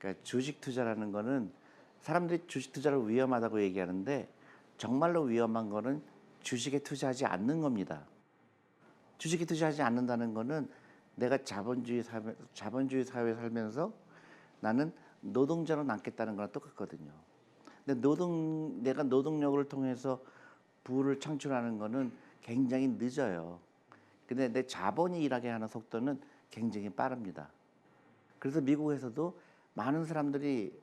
그러니까 주식 투자라는 거는 사람들이 주식 투자를 위험하다고 얘기하는데 정말로 위험한 거는 주식에 투자하지 않는 겁니다. 주식에 투자하지 않는다는 거는 내가 자본주의 사회에 살면서 나는 노동자로 남겠다는 거랑 똑같거든요. 근데 내가 노동력을 통해서 부를 창출하는 거는 굉장히 늦어요. 근데 내 자본이 일하게 하는 속도는 굉장히 빠릅니다. 그래서 미국에서도 많은 사람들이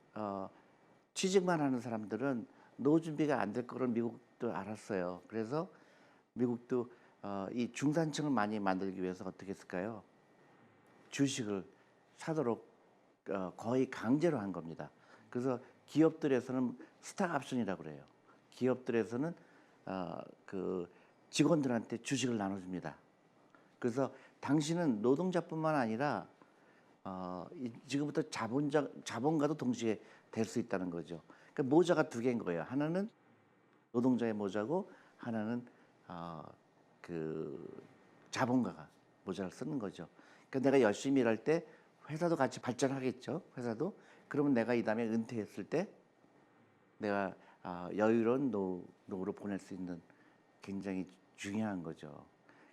취직만 하는 사람들은 노후 준비가 안 될 거를 미국도 알았어요. 그래서 미국도 이 중산층을 많이 만들기 위해서 어떻게 했을까요? 주식을 사도록 거의 강제로 한 겁니다. 그래서 기업들에서는 스탁옵션이라고 그래요. 기업들에서는 그 직원들한테 주식을 나눠줍니다. 그래서 당신은 노동자뿐만 아니라 지금부터 자본가도 동시에 될 수 있다는 거죠. 그러니까 모자가 두 개인 거예요. 하나는 노동자의 모자고 하나는 그 자본가가 모자를 쓰는 거죠. 그러니까 내가 열심히 일할 때 회사도 같이 발전하겠죠. 회사도. 그러면 내가 이 다음에 은퇴했을 때 내가 여유로운 노후로 보낼 수 있는 굉장히 중요한 거죠.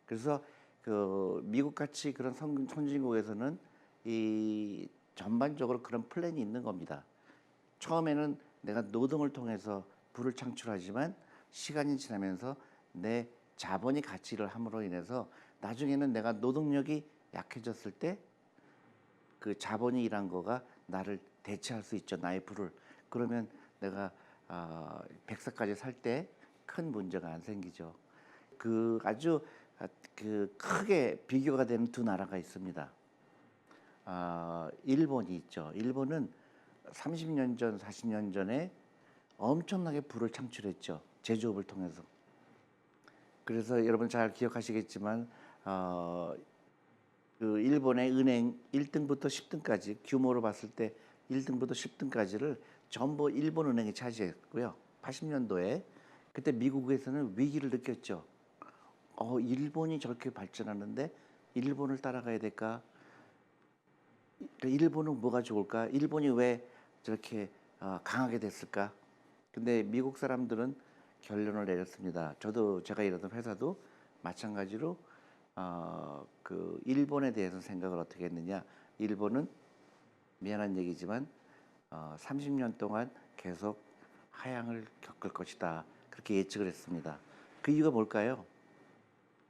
그래서 그 미국 같이 그런 선진국에서는 이 전반적으로 그런 플랜이 있는 겁니다. 처음에는 내가 노동을 통해서 부를 창출하지만 시간이 지나면서 내 자본이 가치를 함으로 인해서 나중에는 내가 노동력이 약해졌을 때 그 자본이 일한 거가 나를 대체할 수 있죠. 나의 부를. 그러면 내가 100살까지 살 때 큰 문제가 안 생기죠. 그 아주 그 크게 비교가 되는 두 나라가 있습니다. 일본이 있죠. 일본은 30년 전, 40년 전에 엄청나게 부를 창출했죠. 제조업을 통해서. 그래서 여러분 잘 기억하시겠지만 그 일본의 은행 1등부터 10등까지 규모로 봤을 때 1등부터 10등까지를 전부 일본 은행이 차지했고요. 80년도에 그때 미국에서는 위기를 느꼈죠. 일본이 저렇게 발전하는데 일본을 따라가야 될까? 일본은 뭐가 좋을까? 일본이 왜 저렇게 강하게 됐을까? 근데 미국 사람들은 결론을 내렸습니다. 제가 일하던 회사도 마찬가지로 그 일본에 대해서 생각을 어떻게 했느냐? 일본은 미안한 얘기지만 30년 동안 계속 하향을 겪을 것이다. 그렇게 예측을 했습니다. 그 이유가 뭘까요?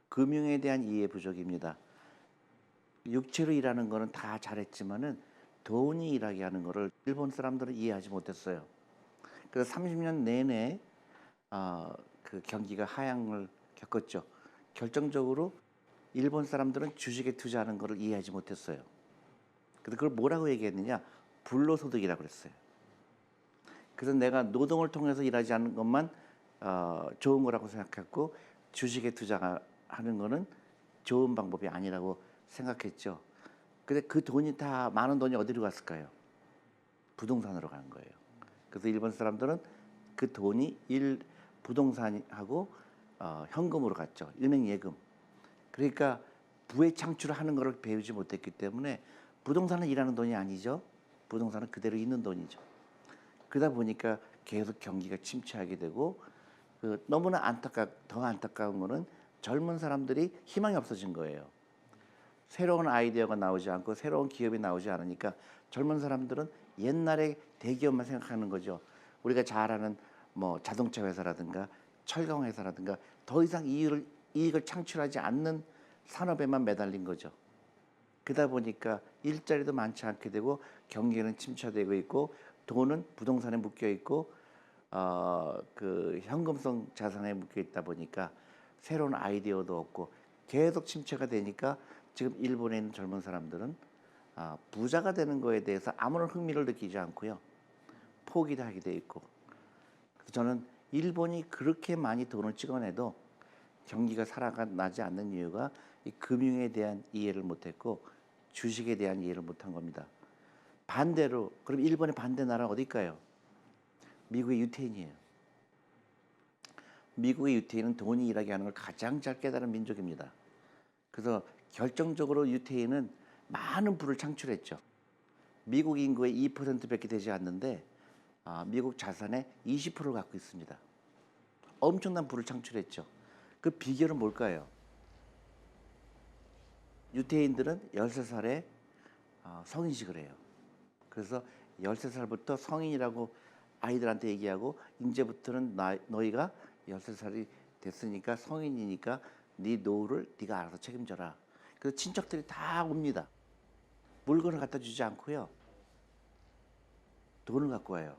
금융에 대한 이해 부족입니다. 육체로 일하는 거는 다 잘했지만은 돈이 일하게 하는 거를 일본 사람들은 이해하지 못했어요. 그래서 30년 내내 그 경기가 하향을 겪었죠. 결정적으로 일본 사람들은 주식에 투자하는 것을 이해하지 못했어요. 그래서 그걸 뭐라고 얘기했느냐? 불로소득이라고 그랬어요. 그래서 내가 노동을 통해서 일하지 않는 것만 좋은 거라고 생각했고 주식에 투자하는 거는 좋은 방법이 아니라고 생각했죠. 근데 그 돈이 다 많은 돈이 어디로 갔을까요? 부동산으로 가는 거예요. 그래서 일본 사람들은 그 돈이 부동산하고 현금으로 갔죠. 은행 예금. 그러니까 부의 창출을 하는 것을 배우지 못했기 때문에 부동산은 일하는 돈이 아니죠. 부동산은 그대로 있는 돈이죠. 그러다 보니까 계속 경기가 침체하게 되고 너무나 더 안타까운 거는 젊은 사람들이 희망이 없어진 거예요. 새로운 아이디어가 나오지 않고 새로운 기업이 나오지 않으니까 젊은 사람들은 옛날에 대기업만 생각하는 거죠. 우리가 잘 아는 뭐 자동차 회사라든가 철강 회사라든가 더 이상 이익을 창출하지 않는 산업에만 매달린 거죠. 그러다 보니까 일자리도 많지 않게 되고 경기는 침체되고 있고 돈은 부동산에 묶여 있고 그 현금성 자산에 묶여 있다 보니까 새로운 아이디어도 없고 계속 침체가 되니까 지금 일본에 있는 젊은 사람들은 부자가 되는 거에 대해서 아무런 흥미를 느끼지 않고요. 포기도 하게 돼 있고. 그래서 저는 일본이 그렇게 많이 돈을 찍어내도 경기가 살아나지 않는 이유가 이 금융에 대한 이해를 못했고 주식에 대한 이해를 못한 겁니다. 반대로 그럼 일본의 반대 나라는 어딜까요? 미국의 유태인이에요. 미국의 유태인은 돈이 일하게 하는 걸 가장 잘 깨달은 민족입니다. 그래서 결정적으로 유태인은 많은 부를 창출했죠. 미국 인구의 2%밖에 되지 않는데 미국 자산의 20%를 갖고 있습니다. 엄청난 부를 창출했죠. 그 비결은 뭘까요? 유태인들은 13살에 성인식을 해요. 그래서 13살부터 성인이라고 아이들한테 얘기하고 이제부터는 너희가 13살이 됐으니까 성인이니까 네 노후를 네가 알아서 책임져라. 그래서 친척들이 다 옵니다. 물건을 갖다 주지 않고요. 돈을 갖고 와요.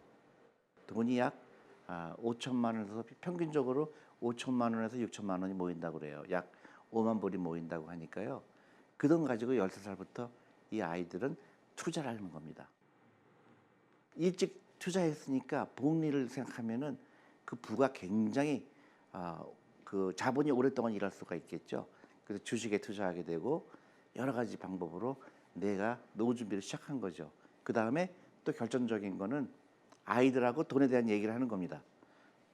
돈이 약 5천만 원에서 평균적으로 5천만 원에서 6천만 원이 모인다고 그래요. 약 5만 불이 모인다고 하니까요. 그 돈 가지고 13살부터 이 아이들은 투자를 하는 겁니다. 일찍 투자했으니까 복리를 생각하면은 그 부가 굉장히 그 자본이 오랫동안 일할 수가 있겠죠. 그래서 주식에 투자하게 되고 여러 가지 방법으로 내가 노후 준비를 시작한 거죠. 그 다음에 또 결정적인 거는 아이들하고 돈에 대한 얘기를 하는 겁니다.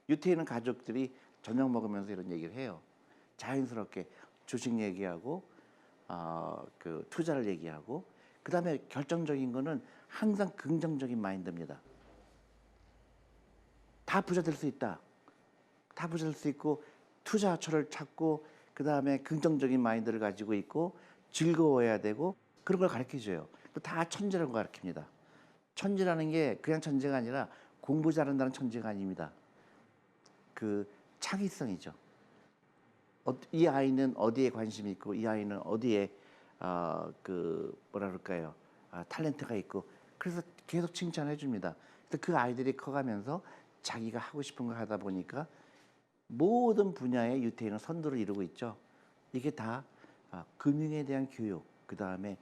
유태인은 가족들이 저녁 먹으면서 이런 얘기를 해요. 자연스럽게 주식 얘기하고 그 투자를 얘기하고 그 다음에 결정적인 거는 항상 긍정적인 마인드입니다. 다 부자 될 수 있다. 다 부자 될 수 있고 투자처를 찾고 그 다음에 긍정적인 마인드를 가지고 있고 즐거워해야 되고 그런 걸 가르쳐줘요. 다 천재라고 가르칩니다. 천재라는 게 그냥 천재가 아니라 공부 잘한다는 천재가 아닙니다. 그 창의성이죠. 이 아이는 어디에 관심이 있고 이 아이는 어디에 그 뭐라 그럴까요? 탤런트가 있고 그래서 계속 칭찬해 줍니다. 그래서 그 아이들이 커가면서 자기가 하고 싶은 걸 하다 보니까 모든 분야의 유태인은 선두를 이루고 있죠. 이게 다 금융에 대한 교육, 그 다음에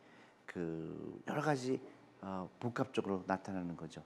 그 여러 가지 복합적으로 나타나는 거죠.